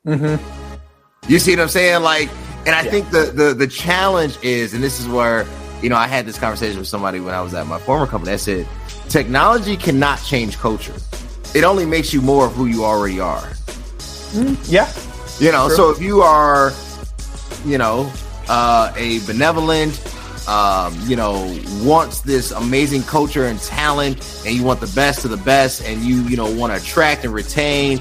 You see what I'm saying? Like, and I think the challenge is, and this is where, I had this conversation with somebody when I was at my former company. I said, technology cannot change culture. It only makes you more of who you already are. Yeah. So if you are, a benevolent, wants this amazing culture and talent, and you want the best of the best, and you want to attract and retain,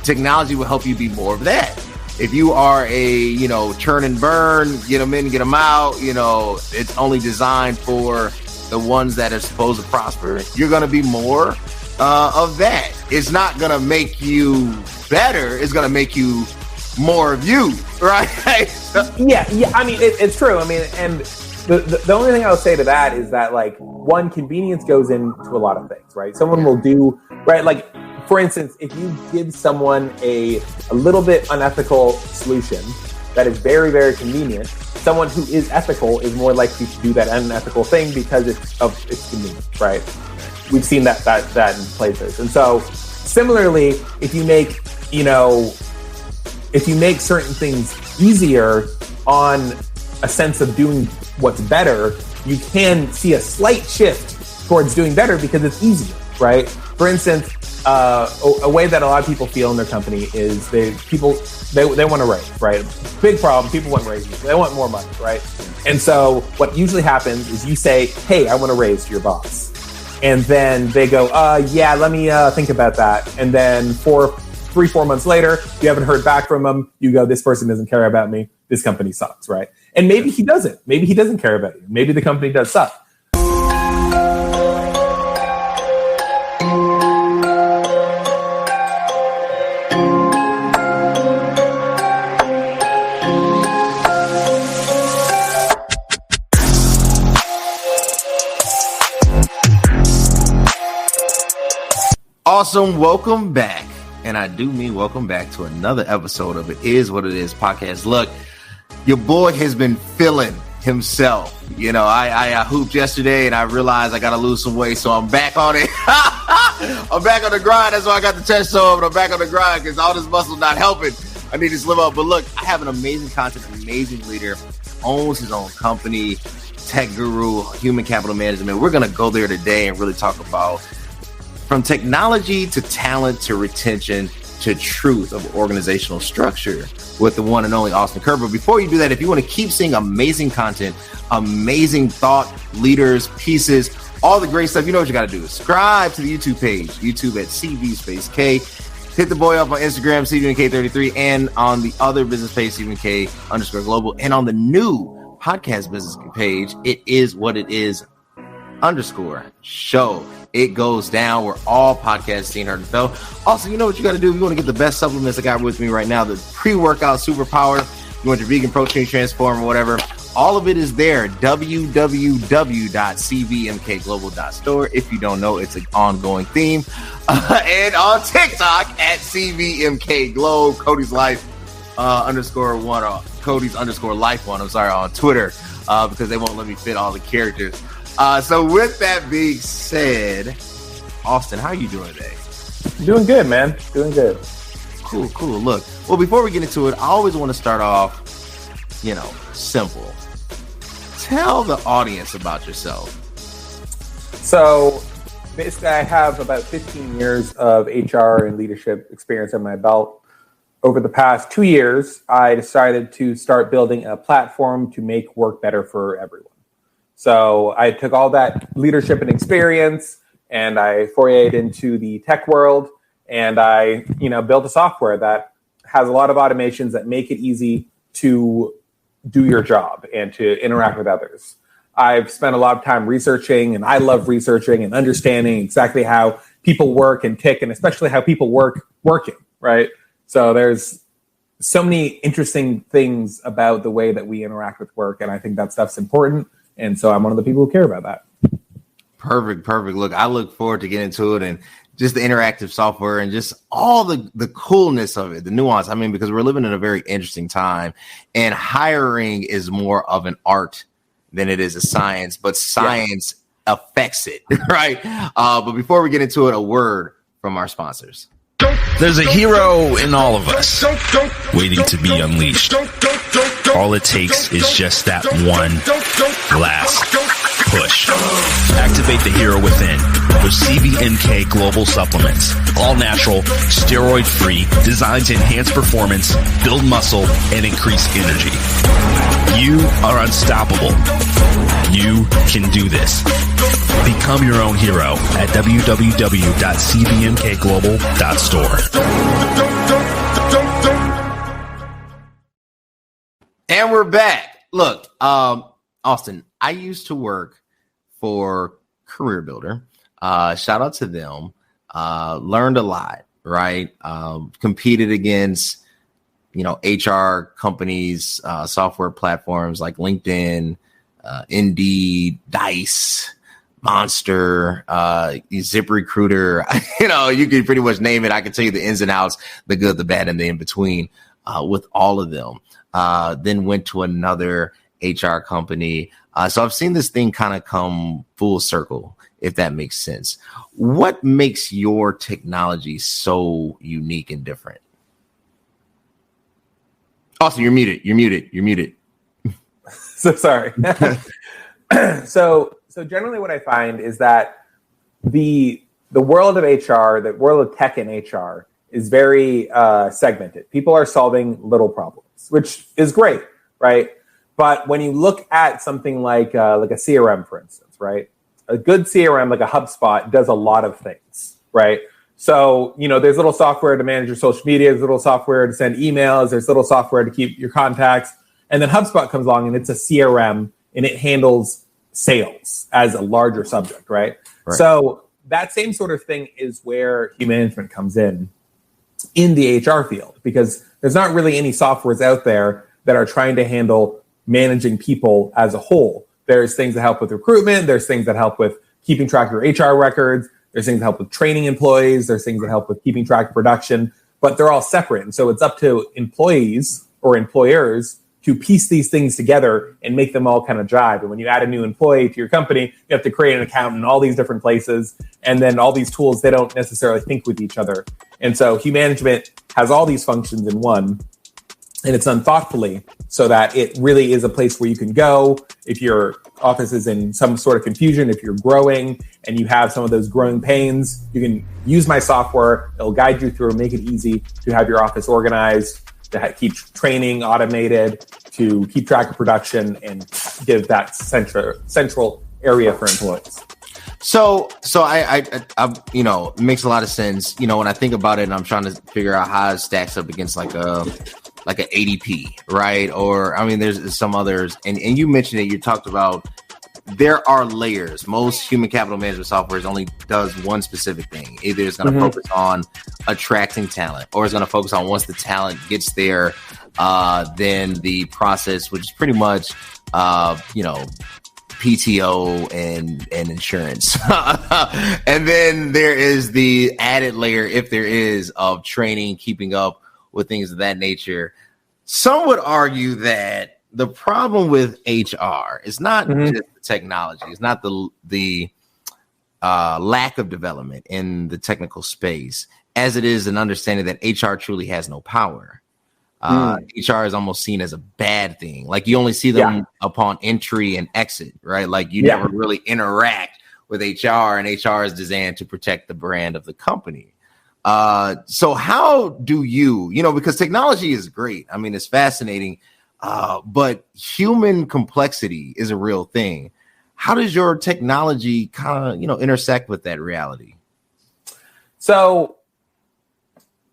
technology will help you be more of that. If you are a, churn and burn, get them in, get them out, it's only designed for the ones that are supposed to prosper. You're going to be more of that. It's not going to make you better. It's going to make you more of you, right? Yeah. I mean, it's true. I mean, and the only thing I would say to that is that, like, one, convenience goes into a lot of things, right? Someone will do, right? Like, for instance, if you give someone a little bit unethical solution that is very, very convenient, someone who is ethical is more likely to do that unethical thing because it's convenient, right? We've seen that in places. And so similarly, if you make certain things easier on a sense of doing what's better, you can see a slight shift towards doing better because it's easier, right? For instance, a way that a lot of people feel in their company is they want to raise, right? Big problem. People want raises. They want more money, right? And so what usually happens is you say, "Hey, I want to raise," to your boss, and then they go, "Yeah, let me think about that." And then 3-4 months later, you haven't heard back from them. You go, "This person doesn't care about me. This company sucks," right? And maybe he doesn't. Maybe he doesn't care about you. Maybe the company does suck. Awesome. Welcome back. And I do mean welcome back to another episode of It Is What It Is podcast. Look, your boy has been feeling himself. I hooped yesterday and I realized I got to lose some weight. So I'm back on it. I'm back on the grind. That's why I got the chest show up. And I'm back on the grind because all this muscle not helping. I need to slim up. But look, I have an amazing content, amazing leader, owns his own company, tech guru, human capital management. We're going to go there today and really talk about from technology to talent to retention to truth of organizational structure with the one and only Austin Kerr. But before you do that, if you want to keep seeing amazing content, amazing thought leaders, pieces, all the great stuff, you know what you got to do. Subscribe to the YouTube page, YouTube at CV_K. Hit the boy up on Instagram, CVNK33, and on the other business page, CVNK_global, and on the new podcast business page, It Is What It Is _show. It goes down where all podcasts seen, heard, and felt. Also, you know what you got to do? You want to get the best supplements I got with me right now, the pre-workout superpower. You want your vegan protein transform or whatever. All of it is there. www.cvmkglobal.store. If you don't know, it's an ongoing theme. And on TikTok at CVMKGlobe, Cody's Life _1, Cody's _life one. I'm sorry, on Twitter because they won't let me fit all the characters. So with that being said, Austin, how are you doing today? Doing good, man. Doing good. Cool. Look, well, before we get into it, I always want to start off, simple. Tell the audience about yourself. So basically, I have about 15 years of HR and leadership experience on my belt. Over the past 2 years, I decided to start building a platform to make work better for everyone. So I took all that leadership and experience and I forayed into the tech world and I, built a software that has a lot of automations that make it easy to do your job and to interact with others. I've spent a lot of time researching and I love researching and understanding exactly how people work and tick and especially how people working, right? So there's so many interesting things about the way that we interact with work and I think that stuff's important. And so I'm one of the people who care about that. Perfect. Look, I look forward to getting into it and just the interactive software and just all the coolness of it, the nuance. I mean, because we're living in a very interesting time and hiring is more of an art than it is a science, but science affects it, right? But before we get into it, a word from our sponsors. There's a hero in all of us, waiting to be unleashed. All it takes is just that one last push. Activate the hero within with CVMK Global Supplements. All natural, steroid-free, designed to enhance performance, build muscle, and increase energy. You are unstoppable. You can do this. Become your own hero at www.cvmkglobal.store. And we're back. Look, Austin, I used to work for Career Builder. Shout out to them. Learned a lot, right? Competed against, HR companies, software platforms like LinkedIn, Indeed, Dice, Monster, ZipRecruiter. You can pretty much name it. I can tell you the ins and outs, the good, the bad, and the in between with all of them. Then went to another HR company. So I've seen this thing kind of come full circle, if that makes sense. What makes your technology so unique and different? Austin, you're muted. So sorry. So generally what I find is that the world of HR, the world of tech and HR is very segmented. People are solving little problems, which is great, right? But when you look at something like a CRM, for instance, right? A good CRM, like a HubSpot, does a lot of things, right? So, there's little software to manage your social media, there's little software to send emails, there's little software to keep your contacts. And then HubSpot comes along and it's a CRM and it handles sales as a larger subject, right? So that same sort of thing is where human management comes in the HR field, because there's not really any softwares out there that are trying to handle managing people as a whole. There's things that help with recruitment. There's things that help with keeping track of your HR records. There's things that help with training employees. There's things that help with keeping track of production, but they're all separate. And so it's up to employees or employers to piece these things together and make them all kind of jive. And when you add a new employee to your company, you have to create an account in all these different places. And then all these tools, they don't necessarily think with each other. And so human management has all these functions in one, and it's done thoughtfully so that it really is a place where you can go if your office is in some sort of confusion, if you're growing and you have some of those growing pains, you can use my software. It'll guide you through, make it easy to have your office organized, to keep training automated, to keep track of production, and give that central area for employees. So I it makes a lot of sense. When I think about it, and I'm trying to figure out how it stacks up against like an ADP, right? Or there's some others, and you mentioned it. You talked about there are layers. Most human capital management software only does one specific thing. Either it's going to focus on attracting talent, or it's going to focus on once the talent gets there, then the process, which is pretty much, PTO and insurance. And then there is the added layer, if there is, of training, keeping up with things of that nature. Some would argue that the problem with HR is not just the technology. It's not the lack of development in the technical space, as it is an understanding that HR truly has no power. HR is almost seen as a bad thing. Like you only see them upon entry and exit, right? Like you never really interact with HR, and HR is designed to protect the brand of the company. So how do you, because technology is great. It's fascinating. But human complexity is a real thing. How does your technology kind of, intersect with that reality? So,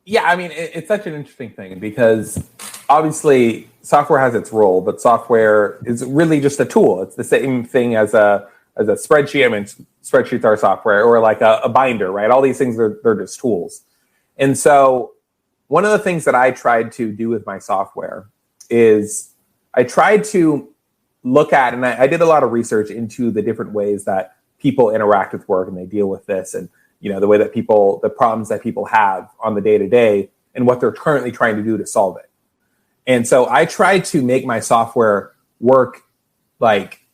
it's such an interesting thing because obviously software has its role, but software is really just a tool. It's the same thing as a spreadsheet. Spreadsheets are software, or like a binder, right? All these things, they're just tools. And so one of the things that I tried to do with my software is I tried to look at, and I did a lot of research into the different ways that people interact with work and they deal with this, and the way that the problems that people have on the day-to-day and what they're currently trying to do to solve it. And so I tried to make my software work like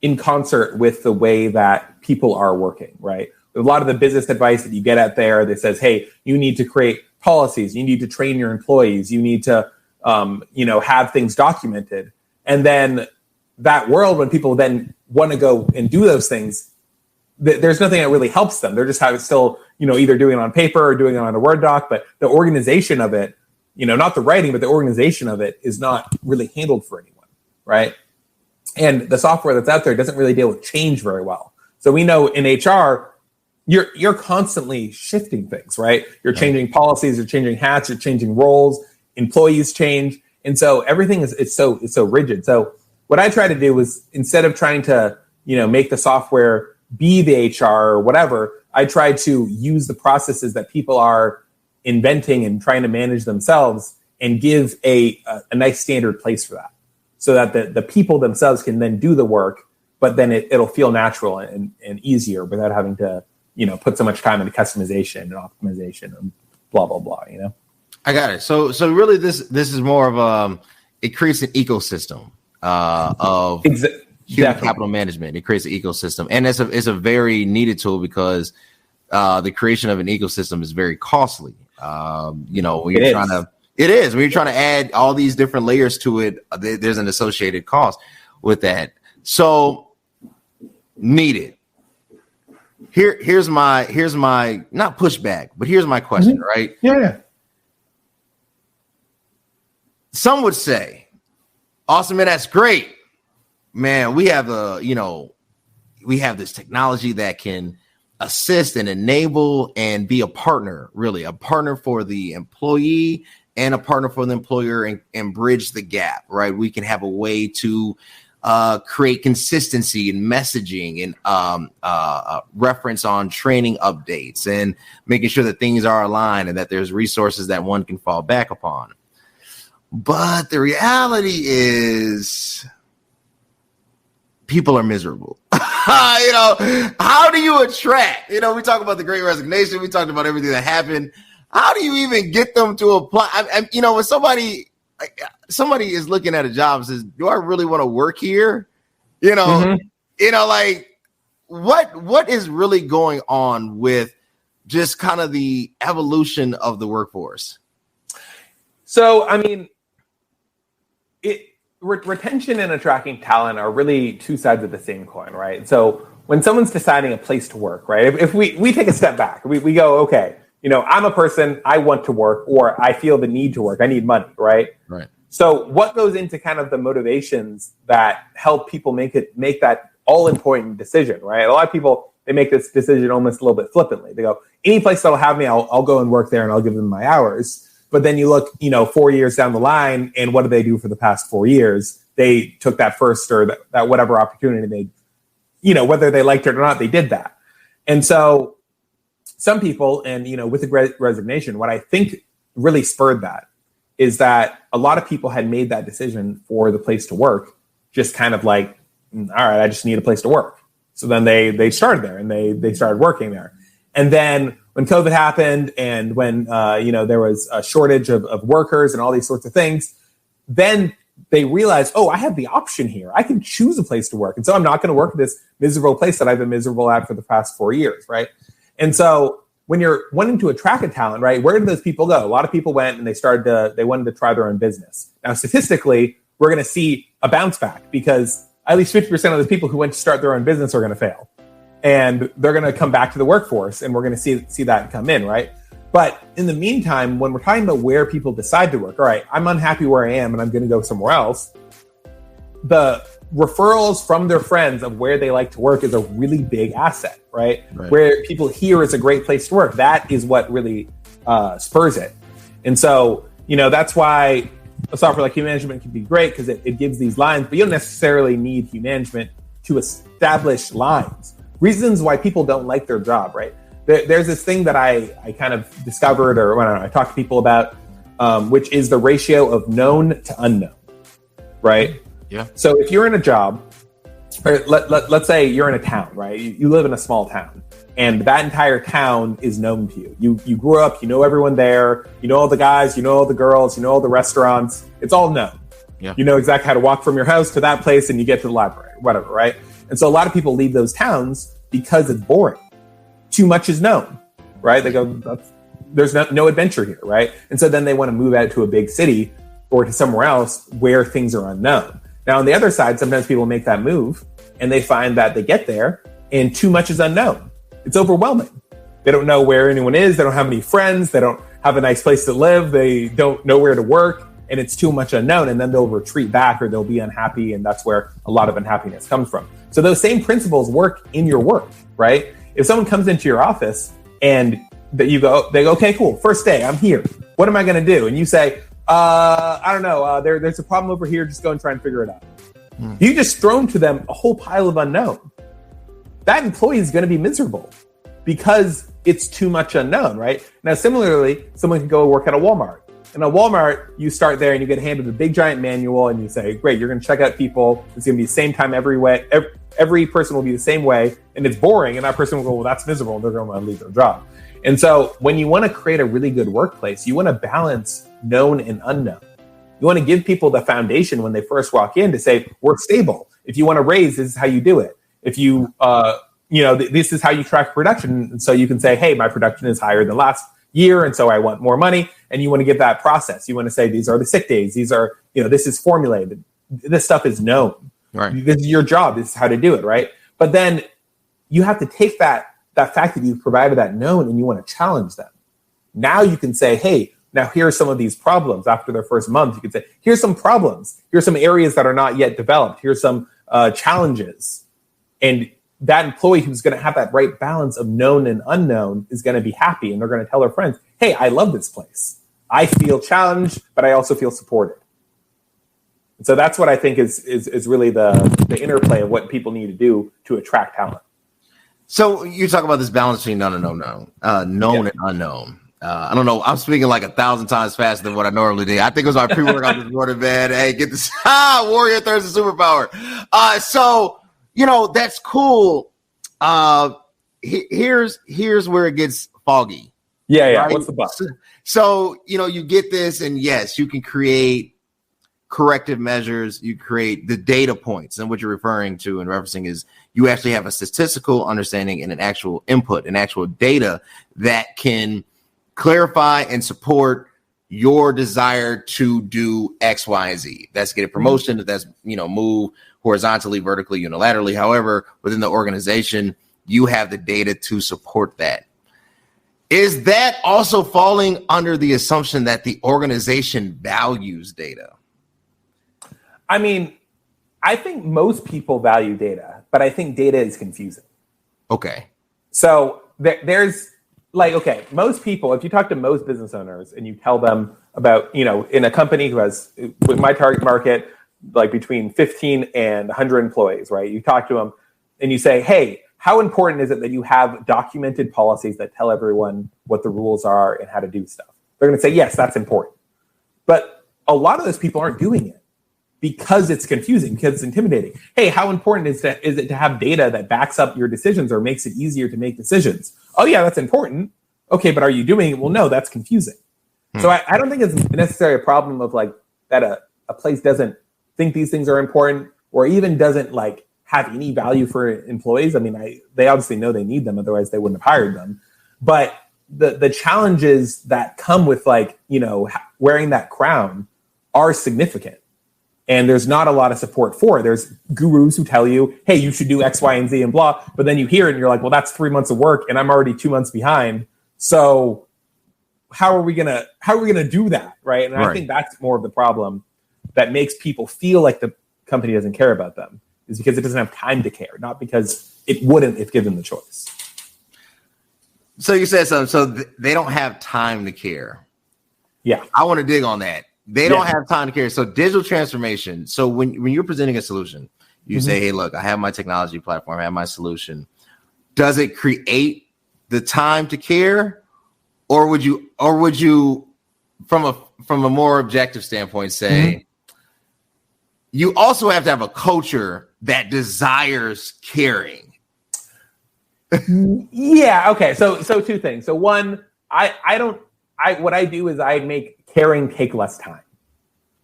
in concert with the way that people are working, right? a lot of the business advice that you get out there that says, hey, you need to create policies, you need to train your employees, you need to, have things documented. And then that world, when people then want to go and do those things, there's nothing that really helps them. They're just still, either doing it on paper or doing it on a Word doc, but the organization of it, not the writing, but the organization of it is not really handled for anyone, right? And the software that's out there doesn't really deal with change very well. So we know in HR, you're constantly shifting things, right? You're changing policies, you're changing hats, you're changing roles, employees change. And so everything it's so rigid. So what I try to do is, instead of trying to, make the software be the HR or whatever, I try to use the processes that people are inventing and trying to manage themselves and give a nice standard place for that, so that the people themselves can then do the work, but then it'll feel natural and easier without having to, put so much time into customization and optimization and blah, blah, blah, I got it. So really this is more of it creates an ecosystem of human capital management. It creates an ecosystem, and it's a very needed tool, because the creation of an ecosystem is very costly. When you're trying to add all these different layers to it, there's an associated cost with that. So needed. Here's my not pushback, but here's my question, right? Yeah. Some would say, awesome, man, that's great. Man, we have we have this technology that can assist and enable and be a partner, really a partner for the employee and a partner for the employer, and bridge the gap, right? We can have a way to create consistency in messaging and reference on training updates and making sure that things are aligned and that there's resources that one can fall back upon. But the reality is people are miserable. How do you attract? We talk about the Great Resignation. We talked about everything that happened. How do you even get them to apply? When somebody is looking at a job and says, do I really want to work here? What is really going on with just kind of the evolution of the workforce? So, retention and attracting talent are really two sides of the same coin, right? So when someone's deciding a place to work, right? If we take a step back, we go, okay, I'm a person, I want to work, or I feel the need to work. I need money, right? Right. So what goes into kind of the motivations that help people make that all important decision, right? A lot of people, they make this decision almost a little bit flippantly. They go, any place that'll have me, I'll go and work there and I'll give them my hours. But then you look, 4 years down the line, and what do they do for the past 4 years? They took that first or that whatever opportunity they, whether they liked it or not, they did that. And so some people, and, with the Great Resignation, what I think really spurred that is that a lot of people had made that decision for the place to work, just kind of like, all right, I just need a place to work. So then they started there and they started working there. And then when COVID happened and when, there was a shortage of workers and all these sorts of things, then they realized, I have the option here. I can choose a place to work. And so I'm not going to work at this miserable place that I've been miserable at for the past 4 years, right? And so when you're wanting to attract a talent, right, where did those people go? A lot of people went and they wanted to try their own business. Now, statistically, we're going to see a bounce back because at least 50% of the people who went to start their own business are going to fail. And they're going to come back to the workforce, and we're going to see that come in, right? But in the meantime, when we're talking about where people decide to work, all right, I'm unhappy where I am and I'm going to go somewhere else. The referrals from their friends of where they like to work is a really big asset, right? Where people hear is a great place to work. That is what really spurs it. And so, that's why a software like Humanagement can be great, because it gives these lines, but you don't necessarily need Humanagement to establish lines. Reasons why people don't like their job, right? There's this thing that I kind of discovered, or I talk to people about, which is the ratio of known to unknown, right? Yeah. So if you're in a job, or let's say you're in a town, right? You live in a small town, and that entire town is known to you. You grew up, you know everyone there, you know all the guys, you know all the girls, you know all the restaurants. It's all known. Yeah. You know exactly how to walk from your house to that place, and you get to the library, whatever, right? And so a lot of people leave those towns because it's boring. too much is known, right? They go, there's no adventure here, right? And so then they want to move out to a big city or to somewhere else where things are unknown. Now, on the other side, sometimes people make that move and they find that they get there and too much is unknown. It's overwhelming. They don't know where anyone is. They don't have any friends. They don't have a nice place to live. They don't know where to work, and it's too much unknown. And then they'll retreat back or they'll be unhappy. And that's where a lot of unhappiness comes from. So those same principles work in your work, right? If someone comes into your office and they go, okay, cool. First day, I'm here. What am I going to do? And you say, I don't know. There's a problem over here. Just go and try and figure it out. You just thrown to them a whole pile of unknown. That employee is going to be miserable because it's too much unknown, right? Now, similarly, someone can go work at a Walmart. In a Walmart, you start there and you get handed a big giant manual and you say, great, you're going to check out people. It's going to be the same time every way. Every person will be the same way, and it's boring. And that person will go, well, that's miserable. And they're going to want to leave their job. And so when you want to create a really good workplace, you want to balance known and unknown. You want to give people the foundation when they first walk in to say, we're stable. If you want to raise, this is how you do it. If you, this is how you track production. And so you can say, hey, my production is higher than last year. And so I want more money. And you want to give that process. You want to say, these are the sick days. These are, this is formulated. This stuff is known. Right. This is your job. This is how to do it. Right. But then you have to take that fact that you've provided that known and you want to challenge them. Now you can say, hey, now here are some of these problems. After their first month, you can say, here's some problems. Here's some areas that are not yet developed. Here's some challenges. And that employee who's going to have that right balance of known and unknown is going to be happy. And they're going to tell their friends, hey, I love this place. I feel challenged, but I also feel supported. And so that's what I think is really the interplay of what people need to do to attract talent. So you talk about this balance between known and unknown, and unknown. I don't know. I'm speaking like 1,000 times faster than what I normally do. I think it was my pre-workout this morning, man. Hey, get this Warrior Thursday superpower. So that's cool. Here's where it gets foggy. Yeah. Right? What's the but? So you get this, and yes, you can create corrective measures. You create the data points, and what you're referring to and referencing is you actually have a statistical understanding and an actual input, an actual data that can clarify and support your desire to do X, Y, and Z. That's get a promotion. That's move horizontally, vertically, unilaterally. However, within the organization, you have the data to support that. Is that also falling under the assumption that the organization values data? I mean, I think most people value data, but I think data is confusing. Okay. So there's most people, if you talk to most business owners and you tell them about, in a company who has, with my target market, like between 15 and 100 employees, right? You talk to them and you say, hey, how important is it that you have documented policies that tell everyone what the rules are and how to do stuff? They're going to say, yes, that's important. But a lot of those people aren't doing it because it's confusing, because it's intimidating. Hey, how important is it to have data that backs up your decisions or makes it easier to make decisions? Oh, yeah, that's important. Okay, but are you doing it? Well, no, that's confusing. So I don't think it's necessarily a problem of that a place doesn't think these things are important or even doesn't have any value for employees. I mean, they obviously know they need them, otherwise they wouldn't have hired them. But the challenges that come with wearing that crown are significant. And there's not a lot of support for it. There's gurus who tell you, hey, you should do X, Y, and Z and blah. But then you hear it and you're like, well, that's 3 months of work and I'm already 2 months behind. So how are we gonna do that? Right. And I think that's more of the problem that makes people feel like the company doesn't care about them, is because it doesn't have time to care, not because it wouldn't if given the choice. So you said something. So they don't have time to care. Yeah. I want to dig on that. They don't have time to care. So digital transformation. So when you're presenting a solution, you say, hey, look, I have my technology platform, I have my solution. Does it create the time to care? Or would you from a more objective standpoint say, you also have to have a culture that desires caring? Yeah. Okay. So two things. So one, what I do is I make caring take less time.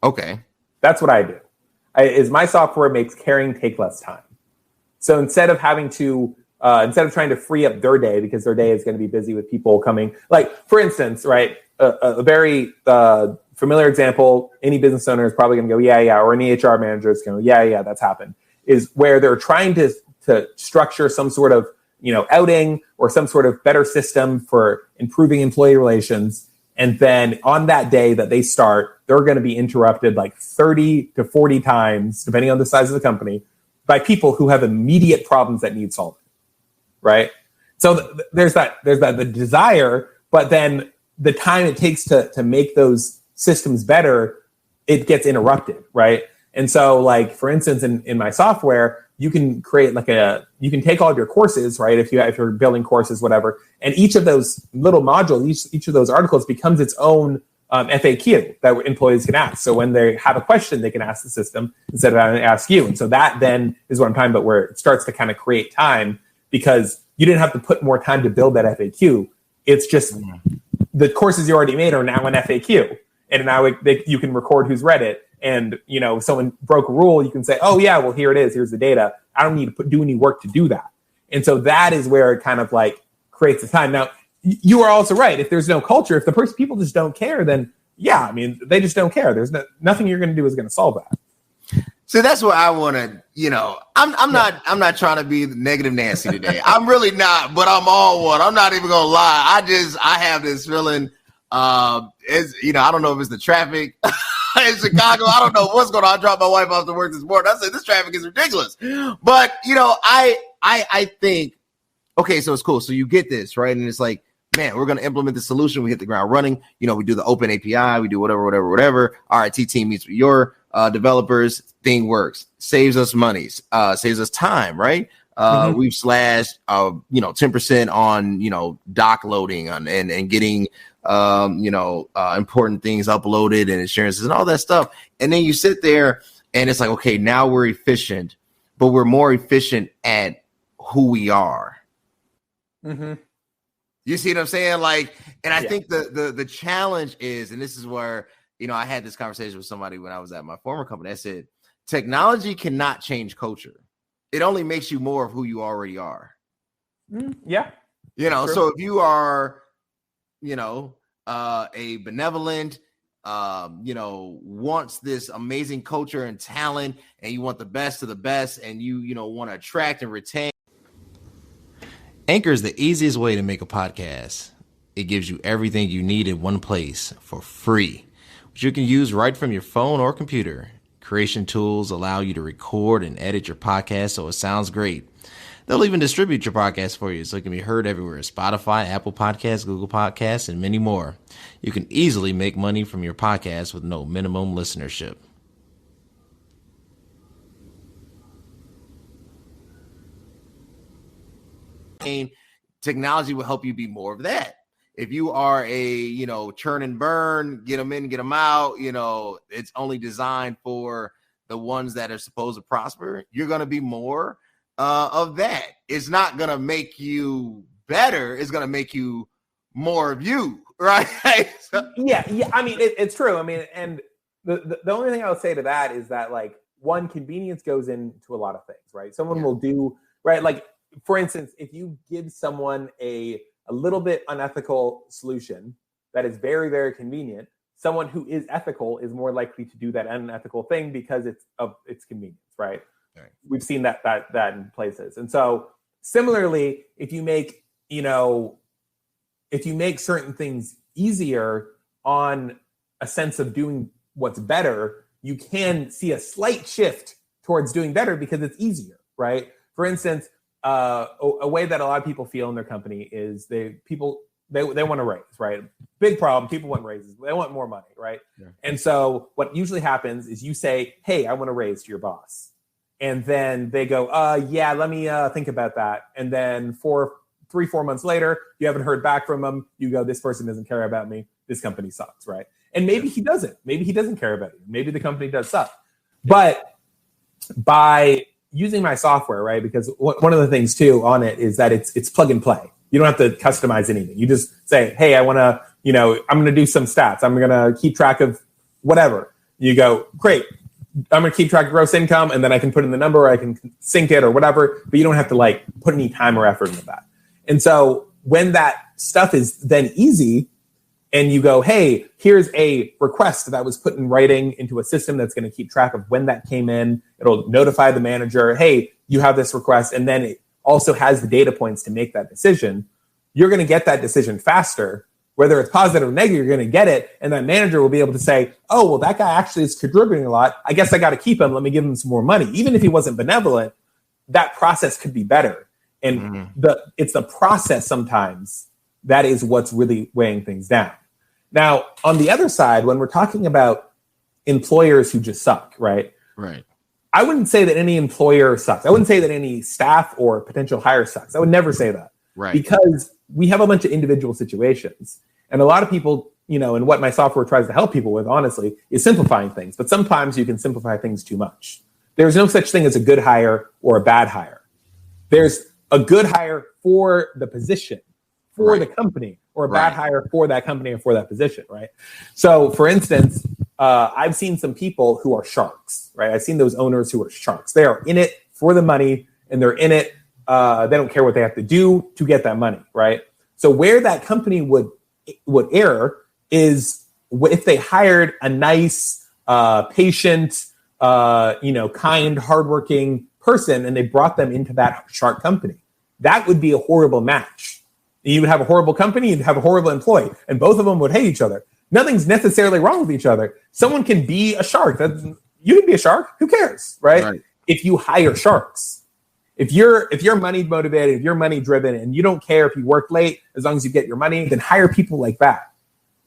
Okay. That's what I do. My software makes caring take less time. So instead of having to instead of trying to free up their day because their day is going to be busy with people coming. Like, for instance, right, a very familiar example, any business owner is probably going to go, yeah, or any HR manager is going to go, yeah, that's happened, is where they're trying to structure some sort of, outing or some sort of better system for improving employee relations. And then on that day that they start, they're going to be interrupted like 30 to 40 times, depending on the size of the company, by people who have immediate problems that need solving, right? So there's the desire, but then the time it takes to make those systems better, it gets interrupted, right? And so, like, for instance, in my software, you can create you can take all of your courses, right? If you're building courses, whatever, and each of those little modules, each of those articles becomes its own FAQ that employees can ask. So when they have a question, they can ask the system instead of having to ask you. And so that then is what I'm talking about, where it starts to kind of create time because you didn't have to put more time to build that FAQ. It's just the courses you already made are now an FAQ, and now you can record who's read it. And, if someone broke a rule, you can say, oh, yeah, well, here it is. Here's the data. I don't need to do any work to do that. And so that is where it kind of like creates the time. Now, you are also right. If there's no culture, if the people just don't care, then, yeah, they just don't care. There's nothing you're going to do is going to solve that. So that's what I want to, I'm not trying to be negative Nancy today. I'm really not, but I'm all one. I'm not even going to lie. I have this feeling, I don't know if it's the traffic in Chicago. I don't know what's going on. I dropped my wife off to work this morning. I said, this traffic is ridiculous. But, I think, okay, so it's cool. So you get this, right? And it's like, man, we're going to implement the solution. We hit the ground running. We do the open API. We do whatever. Our IT team meets with your developers. Thing works. Saves us money. Saves us time, right? We've slashed, 10% on, doc loading and getting, important things uploaded and insurances and all that stuff. And then you sit there and it's like, okay, now we're efficient, but we're more efficient at who we are. Mm-hmm. You see what I'm saying? Like, and I think the challenge is, and this is where, I had this conversation with somebody when I was at my former company. I said, technology cannot change culture. It only makes you more of who you already are. Yeah. So if you are, a benevolent, wants this amazing culture and talent, and you want the best of the best, and you want to attract and retain. Anchor is the easiest way to make a podcast. It gives you everything you need in one place for free, which you can use right from your phone or computer. Creation tools allow you to record and edit your podcast so it sounds great. They'll even distribute your podcast for you so it can be heard everywhere: Spotify, Apple Podcasts, Google Podcasts, and many more. You can easily make money from your podcast with no minimum listenership. Technology will help you be more of that. If you are a, churn and burn, get them in, get them out, it's only designed for the ones that are supposed to prosper. You're going to be more of that. It's not going to make you better. It's going to make you more of you, right? Yeah. It's true. And the only thing I would say to that is that, like, one, convenience goes into a lot of things, right? Someone will do, right? Like, for instance, if you give someone a little bit unethical solution that is very, very convenient, someone who is ethical is more likely to do that unethical thing because it's of its convenience, right? Right. We've seen that in places. And so similarly, if you make certain things easier on a sense of doing what's better, you can see a slight shift towards doing better because it's easier, right? For instance, a way that a lot of people feel in their company is they want to raise, right? Big problem. People want raises. They want more money, right? Yeah. And so what usually happens is you say, hey, I want to raise to your boss. And then they go, yeah, let me think about that. And then 4 months later, you haven't heard back from them. You go, this person doesn't care about me. This company sucks, right? And maybe he doesn't. Maybe he doesn't care about you. Maybe the company does suck. But by using my software, right? Because one of the things too on it is that it's plug and play. You don't have to customize anything. You just say, hey, I want to, I'm going to do some stats. I'm going to keep track of whatever. You go, great. I'm going to keep track of gross income, and then I can put in the number, or I can sync it or whatever, but you don't have to like put any time or effort into that. And so when that stuff is then easy, and you go, hey, here's a request that was put in writing into a system that's going to keep track of when that came in. It'll notify the manager, hey, you have this request. And then it also has the data points to make that decision. You're going to get that decision faster. Whether it's positive or negative, you're going to get it. And that manager will be able to say, oh, well, that guy actually is contributing a lot. I guess I got to keep him. Let me give him some more money. Even if he wasn't benevolent, that process could be better. And it's the process sometimes that is what's really weighing things down. Now, on the other side, when we're talking about employers who just suck, right? Right. I wouldn't say that any employer sucks. I wouldn't say that any staff or potential hire sucks. I would never say that. Right. Because we have a bunch of individual situations. And a lot of people, and what my software tries to help people with, honestly, is simplifying things. But sometimes you can simplify things too much. There's no such thing as a good hire or a bad hire. There's a good hire for the position, for the company, or a bad hire for that company and for that position, right? So, for instance, I've seen some people who are sharks, right? I've seen those owners who are sharks. They are in it for the money, and they're in it. They don't care what they have to do to get that money, right? So where that company would err is if they hired a nice, patient, kind, hardworking person, and they brought them into that shark company. That would be a horrible match. You would have a horrible company, you'd have a horrible employee, and both of them would hate each other. Nothing's necessarily wrong with each other. Someone can be a shark. You can be a shark. Who cares, right? If you hire sharks. If you're money motivated, if you're money driven, and you don't care if you work late, as long as you get your money, then hire people like that.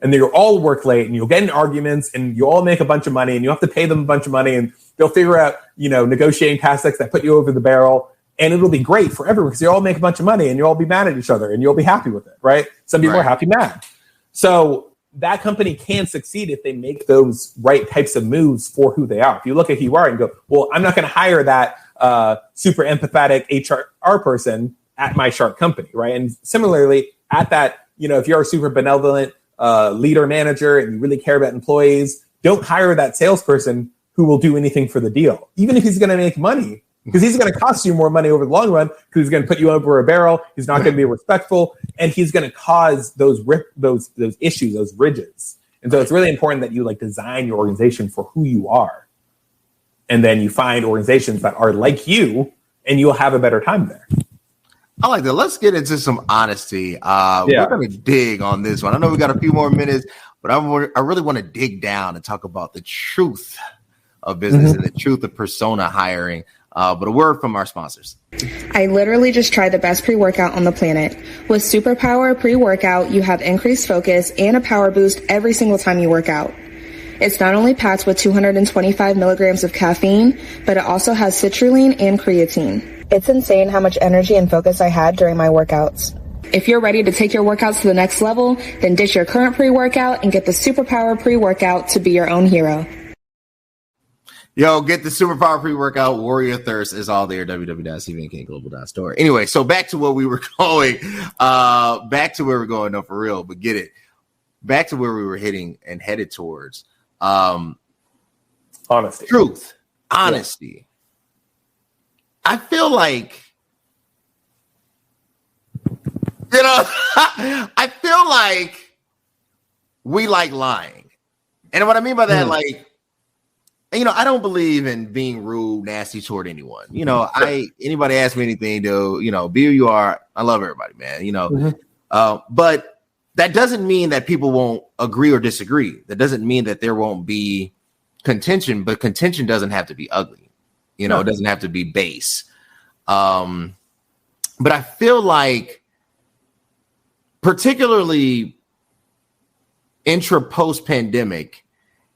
And they'll all work late, and you'll get in arguments, and you all make a bunch of money, and you have to pay them a bunch of money, and they'll figure out, negotiating tactics that put you over the barrel, and it'll be great for everyone because you all make a bunch of money, and you'll all be mad at each other, and you'll be happy with it, right? Some people are happy mad. So that company can succeed if they make those right types of moves for who they are. If you look at who you are and go, well, I'm not going to hire that super empathetic HR person at my shark company, right? And similarly, at that, if you're a super benevolent leader manager and you really care about employees, don't hire that salesperson who will do anything for the deal, even if he's going to make money, because he's going to cost you more money over the long run because he's going to put you over a barrel. He's not going to be respectful, and he's going to cause those issues, those ridges. And so it's really important that you design your organization for who you are. And then you find organizations that are like you, and you'll have a better time there. I like that. Let's get into some honesty. We're going to dig on this one. I know we got a few more minutes, but I really want to dig down and talk about the truth of business and the truth of persona hiring. But a word from our sponsors. I literally just tried the best pre-workout on the planet. With Superpower pre-workout, you have increased focus and a power boost every single time you work out. It's not only packed with 225 milligrams of caffeine, but it also has citrulline and creatine. It's insane how much energy and focus I had during my workouts. If you're ready to take your workouts to the next level, then ditch your current pre-workout and get the Superpower pre-workout to be your own hero. Yo, get the Superpower pre-workout. Warrior Thirst is all there. www.cvnkglobal.store. Anyway, so back to where we were going. No, for real, but get it. Back to where we were headed towards. Honesty. Truth. Honesty. Yeah. I feel like, we like lying. And what I mean by that, I don't believe in being rude, nasty toward anyone. Anybody ask me anything, though, be who you are. I love everybody, man, but that doesn't mean that people won't agree or disagree. That doesn't mean that there won't be contention, but contention doesn't have to be ugly. It doesn't have to be base. But I feel like particularly post pandemic,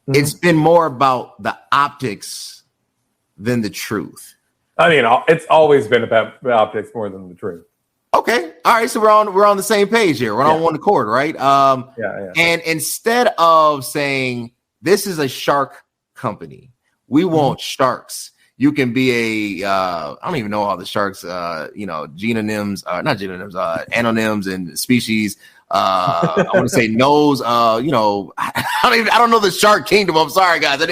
it's been more about the optics than the truth. I mean, it's always been about the optics more than the truth. Okay. All right. So we're on the same page here. We're on one accord, right? And instead of saying this is a shark company, we want sharks. You can be I don't even know all the sharks, not synonyms, and species. I want to say knows, you know, I don't know the Shark Kingdom. I'm sorry, guys. I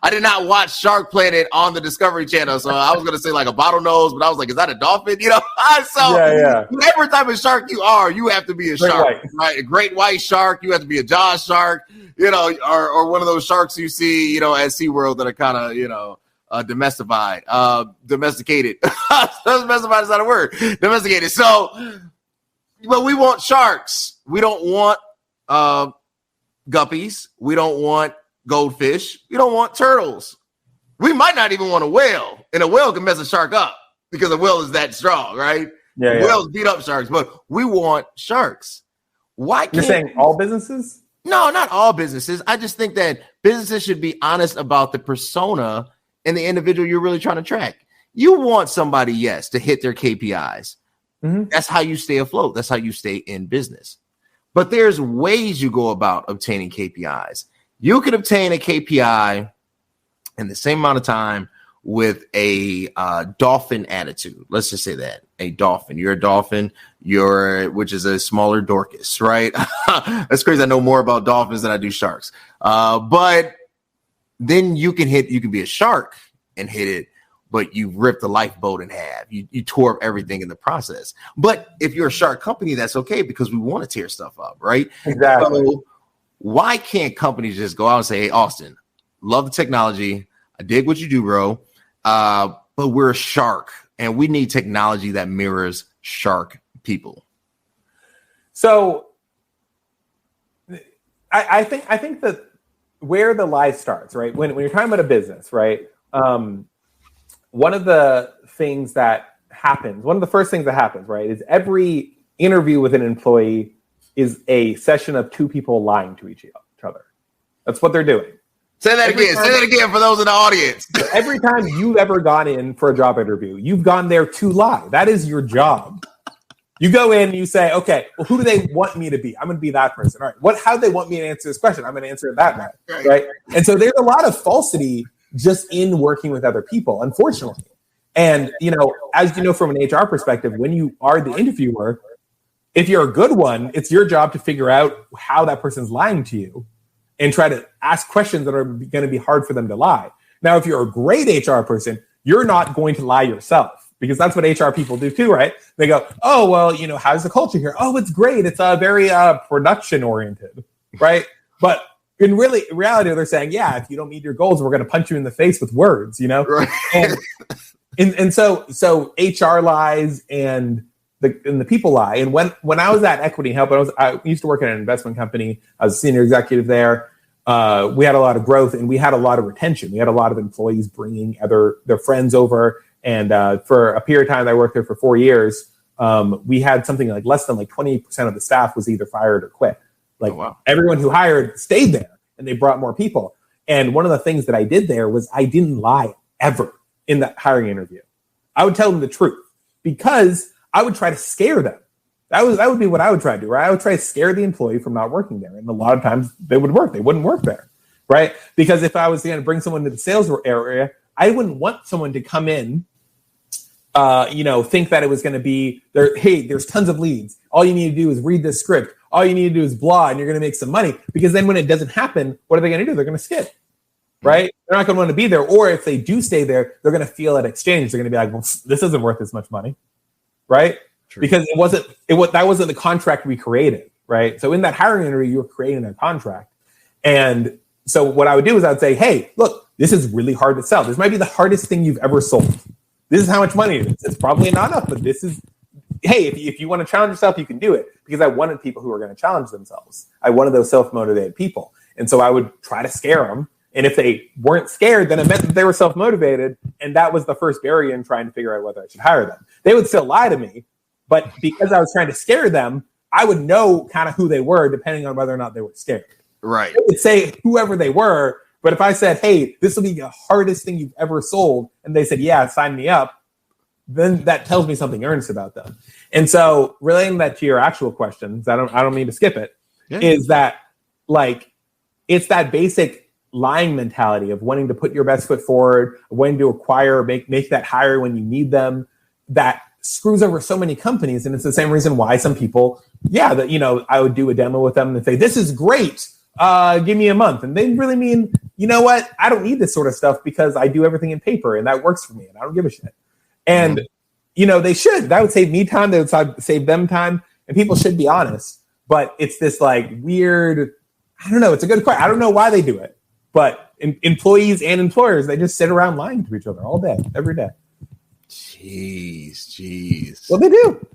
did not watch Shark Planet on the Discovery Channel. So I was going to say like a bottlenose, but I was like, is that a dolphin? You know, so whatever type of shark you are, you have to be a shark, right? A great white shark. You have to be a Jaws shark, you know, or one of those sharks you see, you know, at SeaWorld that are kind of, you know, domesticated. Domesticated is not a word. Domesticated. So, but we want sharks. We don't want guppies. We don't want goldfish. We don't want turtles. We might not even want a whale. And a whale can mess a shark up because a whale is that strong, right? Yeah. Whales beat up sharks, but we want sharks. Why can't you're saying all businesses? No, not all businesses. I just think that businesses should be honest about the persona and the individual you're really trying to track. You want somebody, yes, to hit their KPIs. Mm-hmm. That's how you stay afloat. That's how you stay in business. But there's ways you go about obtaining KPIs. You could obtain a KPI in the same amount of time with a dolphin attitude. Let's just say that. A dolphin. You're a dolphin, which is a smaller Dorcas, right? That's crazy. I know more about dolphins than I do sharks. But then you can be a shark and hit it, but you ripped the lifeboat in half. You tore up everything in the process. But if you're a shark company, that's okay because we want to tear stuff up, right? Exactly. So why can't companies just go out and say, hey, Austin, love the technology. I dig what you do, bro. But we're a shark and we need technology that mirrors shark people. So I think that where the lie starts, right? When you're talking about a business, right? One of the things that happens, one of the first things that happens, right, is every interview with an employee is a session of two people lying to each other. That's what they're doing. Say that again for those in the audience. Every time you've ever gone in for a job interview, you've gone there to lie. That is your job. You go in and you say, okay, well, who do they want me to be? I'm going to be that person. All right. How do they want me to answer this question? I'm going to answer it that way. Right. And so there's a lot of falsity just in working with other people, unfortunately. And, you know, as you know, from an HR perspective, when you are the interviewer, if you're a good one, it's your job to figure out how that person's lying to you and try to ask questions that are going to be hard for them to lie. Now, if you're a great HR person, you're not going to lie yourself because that's what HR people do too, right? They go, oh, well, you know, how's the culture here? Oh, it's great. It's very production oriented, right? But in reality, they're saying, yeah, if you don't meet your goals, we're going to punch you in the face with words, you know? Right. And so HR lies and the people lie. And when I was at Equity Help, I used to work at an investment company. I was a senior executive there. We had a lot of growth and we had a lot of retention. We had a lot of employees bringing their friends over. And for a period of time, I worked there for 4 years. We had something like less than 20% of the staff was either fired or quit. Everyone who hired stayed there and they brought more people. And one of the things that I did there was I didn't lie ever in that hiring interview. I would tell them the truth because I would try to scare them. That would be what I would try to do, right? I would try to scare the employee from not working there. And a lot of times they would work. They wouldn't work there, right? Because if I was going to bring someone to the sales area, I wouldn't want someone to come in, think that it was going to be there. Hey, there's tons of leads. All you need to do is read this script. All you need to do is blah, and you're going to make some money. Because then when it doesn't happen, what are they going to do? They're going to skip, right? They're not going to want to be there. Or if they do stay there, they're going to feel at exchange. They're going to be like, well, this isn't worth as much money, right? True. Because that wasn't the contract we created, right? So in that hiring interview, you were creating a contract. And so what I would do is I would say, hey, look, this is really hard to sell. This might be the hardest thing you've ever sold. This is how much money it is. It's probably not enough, but this is, hey, if you want to challenge yourself, you can do it. Because I wanted people who were going to challenge themselves. I wanted those self-motivated people. And so I would try to scare them. And if they weren't scared, then it meant that they were self-motivated. And that was the first barrier in trying to figure out whether I should hire them. They would still lie to me. But because I was trying to scare them, I would know kind of who they were depending on whether or not they were scared. Right. I would say whoever they were. But if I said, hey, this will be the hardest thing you've ever sold, and they said, yeah, sign me up, then that tells me something earnest about them. And so relating that to your actual questions, I don't mean to skip it, is that it's that basic lying mentality of wanting to put your best foot forward, wanting to acquire, make that hire when you need them, that screws over so many companies. And it's the same reason why some people, I would do a demo with them and say, this is great. Give me a month. And they really mean, you know what? I don't need this sort of stuff because I do everything in paper and that works for me and I don't give a shit. And, they should. That would save me time. That would save them time. And people should be honest. But it's this like weird, I don't know. It's a good question. I don't know why they do it. But employees and employers, they just sit around lying to each other all day, every day. Jeez. Well, they do.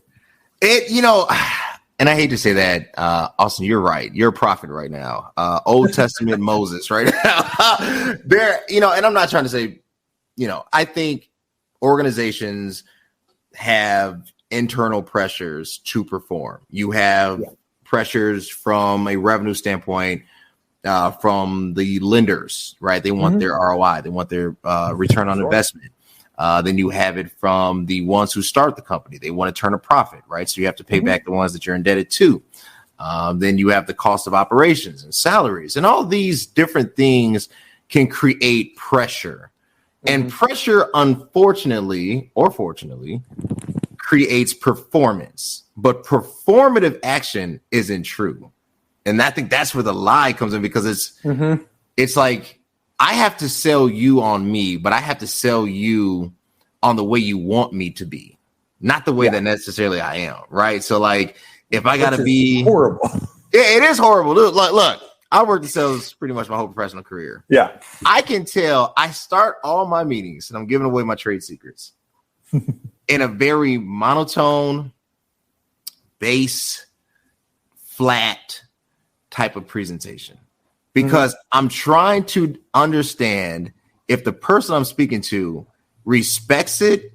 And I hate to say that, Austin, you're right. You're a prophet right now. Old Testament Moses right now. And I'm not trying to say, I think organizations have internal pressures to perform. You have pressures from a revenue standpoint, from the lenders, right? They want their ROI. They want their return on investment. Then you have it from the ones who start the company. They want to turn a profit, right? So you have to pay back the ones that you're indebted to. Then you have the cost of operations and salaries, and all these different things can create pressure. And pressure, unfortunately or fortunately, creates performance. But performative action isn't true. And I think that's where the lie comes in, because it's like, I have to sell you on me, but I have to sell you on the way you want me to be, not the way that necessarily I am, right? So, like, if I got to be horrible, it is horrible. Look, I worked in sales pretty much my whole professional career. Yeah, I can tell. I start all my meetings, and I'm giving away my trade secrets, in a very monotone, bass, flat type of presentation. Because I'm trying to understand if the person I'm speaking to respects it,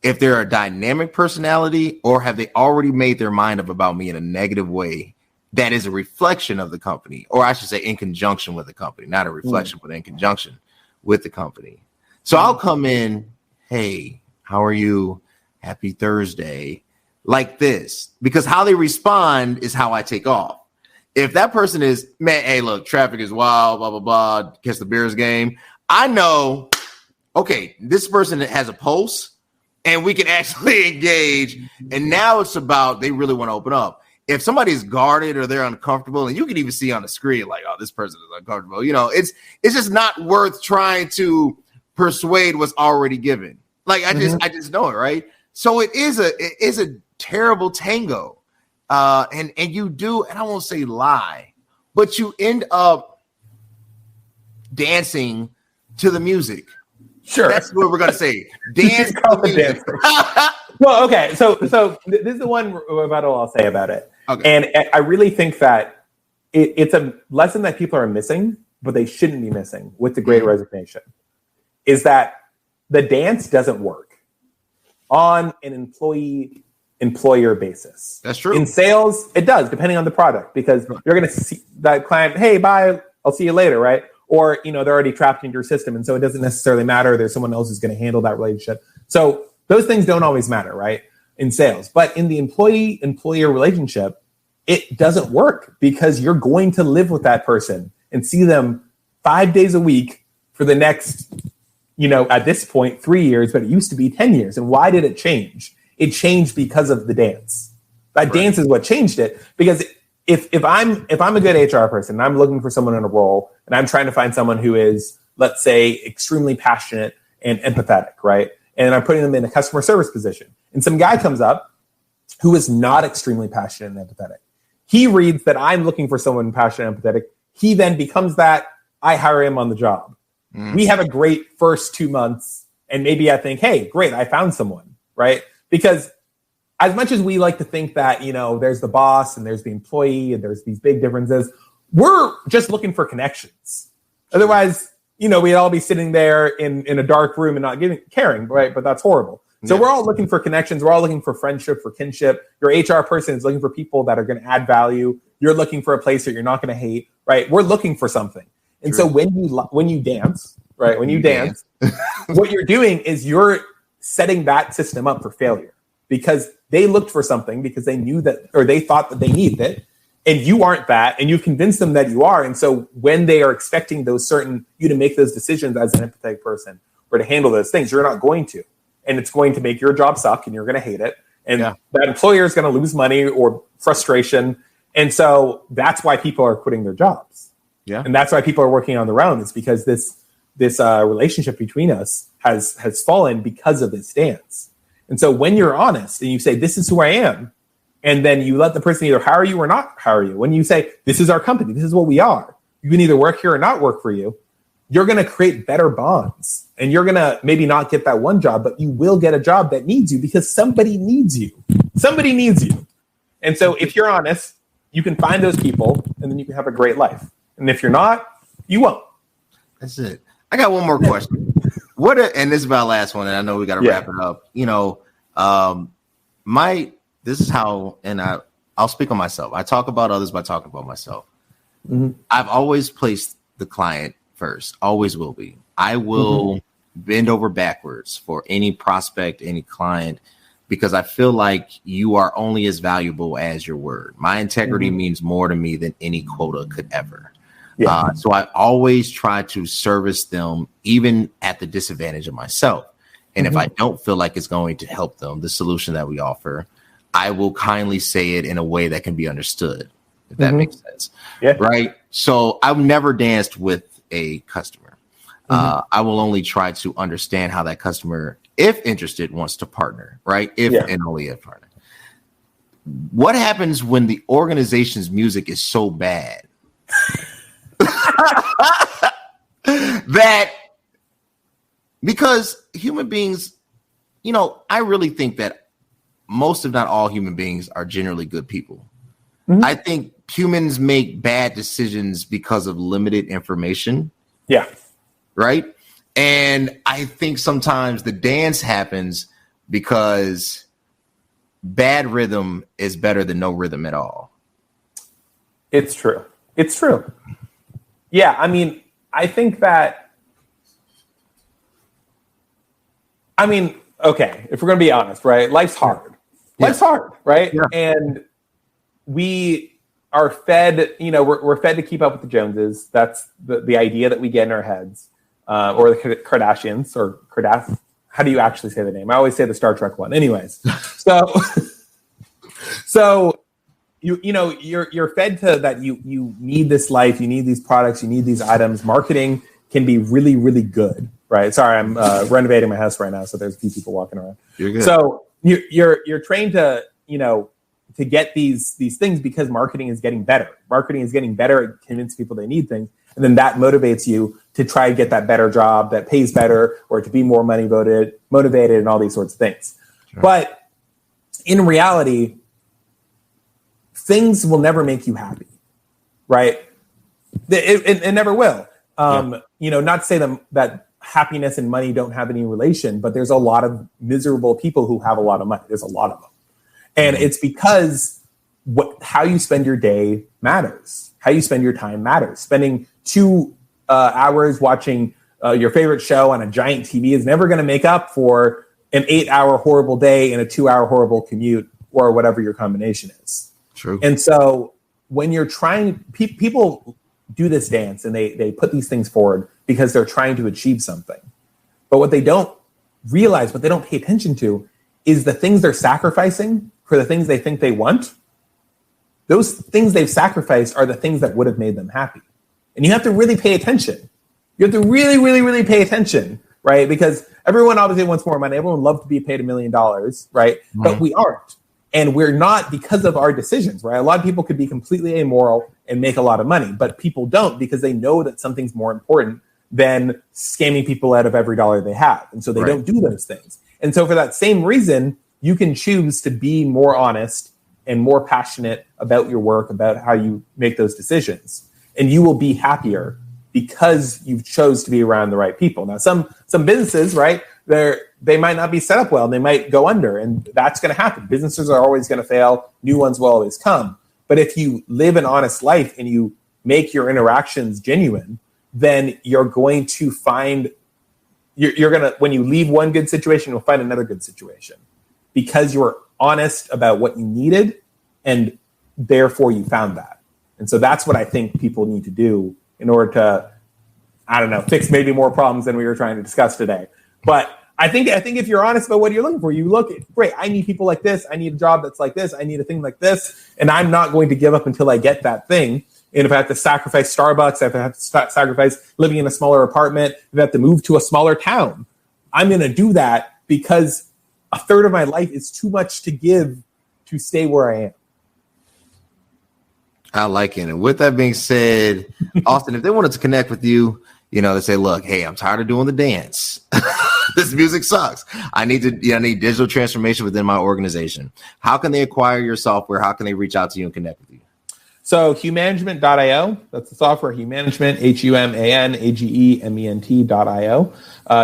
if they're a dynamic personality, or have they already made their mind up about me in a negative way that is a reflection of the company, or I should say in conjunction with the company, not a reflection, but in conjunction with the company. So I'll come in, hey, how are you? Happy Thursday, like this, because how they respond is how I take off. If that person is, man, hey, look, traffic is wild, blah, blah, blah, catch the Bears game, I know, okay, this person has a pulse and we can actually engage. And now it's about, they really want to open up. If somebody's guarded or they're uncomfortable, and you can even see on the screen, like, oh, this person is uncomfortable, it's just not worth trying to persuade what's already given. Like, I just know it, right? So it is a terrible tango. And you do, and I won't say lie, but you end up dancing to the music. Sure. That's what we're going to say. Dance to the music. Well, okay. So this is the one rebuttal I'll say about it. Okay. And I really think that it's a lesson that people are missing, but they shouldn't be missing with the Great Resignation, is that the dance doesn't work on an employer basis. That's true. In sales, it does, depending on the product, because you're going to see that client, hey, bye, I'll see you later, right? Or, they're already trapped into your system, and so it doesn't necessarily matter. There's someone else who's going to handle that relationship. So those things don't always matter, right, in sales. But in the employee-employer relationship, it doesn't work, because you're going to live with that person and see them 5 days a week for the next, at this point, 3 years, but it used to be 10 years. And why did it change? It changed because of the dance. That dance is what changed it. Because if I'm a good HR person and I'm looking for someone in a role and I'm trying to find someone who is, let's say, extremely passionate and empathetic, right? And I'm putting them in a customer service position, and some guy comes up who is not extremely passionate and empathetic. He reads that I'm looking for someone passionate and empathetic. He then becomes that. I hire him on the job. We have a great first 2 months, and maybe I think, hey, great, I found someone, right? Because as much as we like to think that, there's the boss and there's the employee and there's these big differences, we're just looking for connections. Otherwise, we'd all be sitting there in a dark room and not caring, right? But that's horrible. So we're all looking for connections. We're all looking for friendship, for kinship. Your HR person is looking for people that are going to add value. You're looking for a place that you're not going to hate, right? We're looking for something. And so when you dance, right? When you dance, what you're doing is you're setting that system up for failure, because they looked for something because they knew that, or they thought that they needed it, and you aren't that, and you convinced them that you are. And so when they are expecting you to make those decisions as an empathetic person or to handle those things, you're not going to. and it's going to make your job suck and you're going to hate it. And that employer is going to lose money or frustration. And so that's why people are quitting their jobs. Yeah. And that's why people are working on their own. It's because this relationship between us has fallen because of this dance. And so when you're honest and you say, this is who I am, and then you let the person either hire you or not hire you. When you say, this is our company, this is what we are, you can either work here or not work for you, you're going to create better bonds. And you're going to maybe not get that one job, but you will get a job that needs you because somebody needs you. Somebody needs you. And so if you're honest, you can find those people and then you can have a great life. And if you're not, you won't. That's it. I got one more question. And this is my last one, and I know we got to wrap it up. This is how, and I'll speak on myself. I talk about others by talking about myself. Mm-hmm. I've always placed the client first, always will be. I will bend over backwards for any prospect, any client, because I feel like you are only as valuable as your word. My integrity means more to me than any quota could ever. Yeah. So I always try to service them, even at the disadvantage of myself. And if I don't feel like it's going to help them, the solution that we offer, I will kindly say it in a way that can be understood, if that makes sense. Yeah. Right. So I've never danced with a customer. I will only try to understand how that customer, if interested, wants to partner. Right. If and only if partner. What happens when the organization's music is so bad that, because human beings, I really think that most, if not all, human beings are generally good people. I think humans make bad decisions because of limited information. Yeah. Right. And I think sometimes the dance happens because bad rhythm is better than no rhythm at all. It's true. It's true. Yeah. I mean, I think that, okay, if we're going to be honest, right? Life's hard. Life's hard, right? Yeah. And we are fed, we're fed to keep up with the Joneses. That's the idea that we get in our heads, or the Kardashians, or Kardashian. How do you actually say the name? I always say the Star Trek one. Anyways, so you're fed to that. You need this life. You need these products. You need these items. Marketing can be really, really good, right? Sorry, I'm renovating my house right now, so there's a few people walking around. You're good. So you're trained to to get these things because marketing is getting better. Marketing is getting better at convincing people they need things. And then that motivates you to try to get that better job that pays better, or to be more money motivated and all these sorts of things. Sure. But in reality, things will never make you happy, right? It never will. Not to say that happiness and money don't have any relation, but there's a lot of miserable people who have a lot of money. There's a lot of them. And it's because how you spend your day matters. How you spend your time matters. Spending 2 hours watching your favorite show on a giant TV is never going to make up for an 8-hour horrible day and a 2-hour horrible commute, or whatever your combination is. True. And so when you're trying, people do this dance and they put these things forward because they're trying to achieve something. But what they don't realize, what they don't pay attention to, is the things they're sacrificing for the things they think they want. Those things they've sacrificed are the things that would have made them happy. And you have to really pay attention. You have to really, really, really pay attention, right? Because everyone obviously wants more money. Everyone would love to be paid $1 million, right? Mm-hmm. But we aren't. And we're not because of our decisions, right? A lot of people could be completely amoral and make a lot of money, but people don't because they know that something's more important than scamming people out of every dollar they have. And so they don't do those things. And so for that same reason, you can choose to be more honest and more passionate about your work, about how you make those decisions. And you will be happier because you've chose to be around the right people. Now, some businesses, right, they might not be set up well and they might go under, and that's going to happen. Businesses are always going to fail. New ones will always come. But if you live an honest life and you make your interactions genuine, then you're going to find, you're going to, when you leave one good situation, you'll find another good situation because you were honest about what you needed and therefore you found that. And so that's what I think people need to do in order to, fix maybe more problems than we were trying to discuss today. But I think if you're honest about what you're looking for, you look at, great, I need people like this. I need a job that's like this. I need a thing like this. And I'm not going to give up until I get that thing. And if I have to sacrifice Starbucks, if I have to sacrifice living in a smaller apartment, if I have to move to a smaller town, I'm going to do that because a third of my life is too much to give to stay where I am. I like it. And with that being said, Austin, if they wanted to connect with you, you know, they say, look, hey, I'm tired of doing the dance. This music sucks. I need digital transformation within my organization. How can they acquire your software? How can they reach out to you and connect with you? So humanagement.io, that's the software, humanagement, humanagement.io.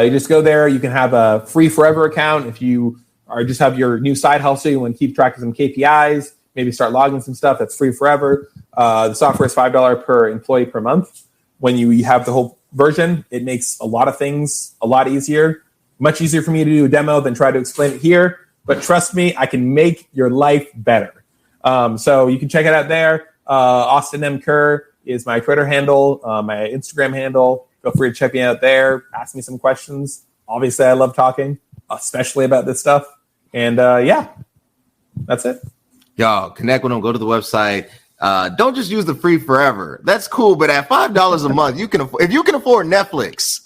You just go there. You can have a free forever account. If you are just have your new side hustle, you want to keep track of some KPIs, maybe start logging some stuff, that's free forever. The software is $5 per employee per month. When you have the whole version, it makes a lot of things a lot easier. Much easier for me to do a demo than try to explain it here. But trust me, I can make your life better. So you can check it out there. Austin M. Kerr is my Twitter handle, my Instagram handle. Feel free to check me out there. Ask me some questions. Obviously, I love talking, especially about this stuff. And yeah, that's it. Y'all connect with them. Go to the website. Don't just use the free forever. That's cool, but at $5 a month, you can if you can afford Netflix,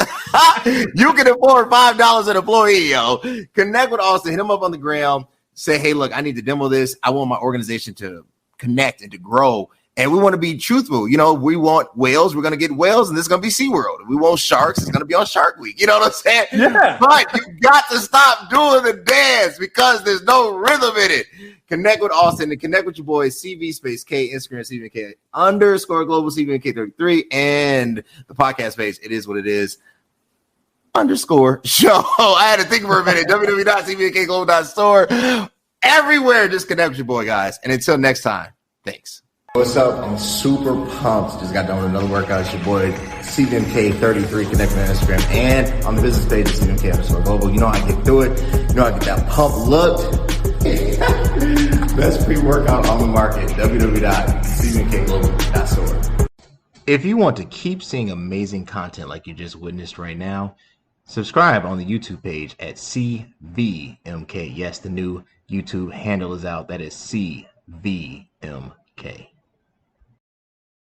you can afford $5 an employee. Yo, connect with Austin. Hit him up on the ground. Say, hey, look, I need to demo this. I want my organization to connect and to grow. And we want to be truthful. You know, we want whales. We're going to get whales, and this is going to be SeaWorld. We want sharks. It's going to be on Shark Week. You know what I'm saying? Yeah. But you got to stop doing the dance because there's no rhythm in it. Connect with Austin and connect with your boys, CV space K, Instagram, CVK _ global CVK33, and the podcast page. It is what it is. _ show. I had to think for a minute. www.cvkglobal.store. Everywhere, just connect with your boy, guys. And until next time, thanks. What's up? I'm super pumped. Just got done with another workout. It's your boy, CVMK33. Connect me on Instagram and on the business page at CVMK _ global. You know how I get through it. You know how I get that pump looked. Best pre-workout on the market. www.cvmkglobal.store. If you want to keep seeing amazing content like you just witnessed right now, subscribe on the YouTube page at CVMK. Yes, the new YouTube handle is out. That is CVMK.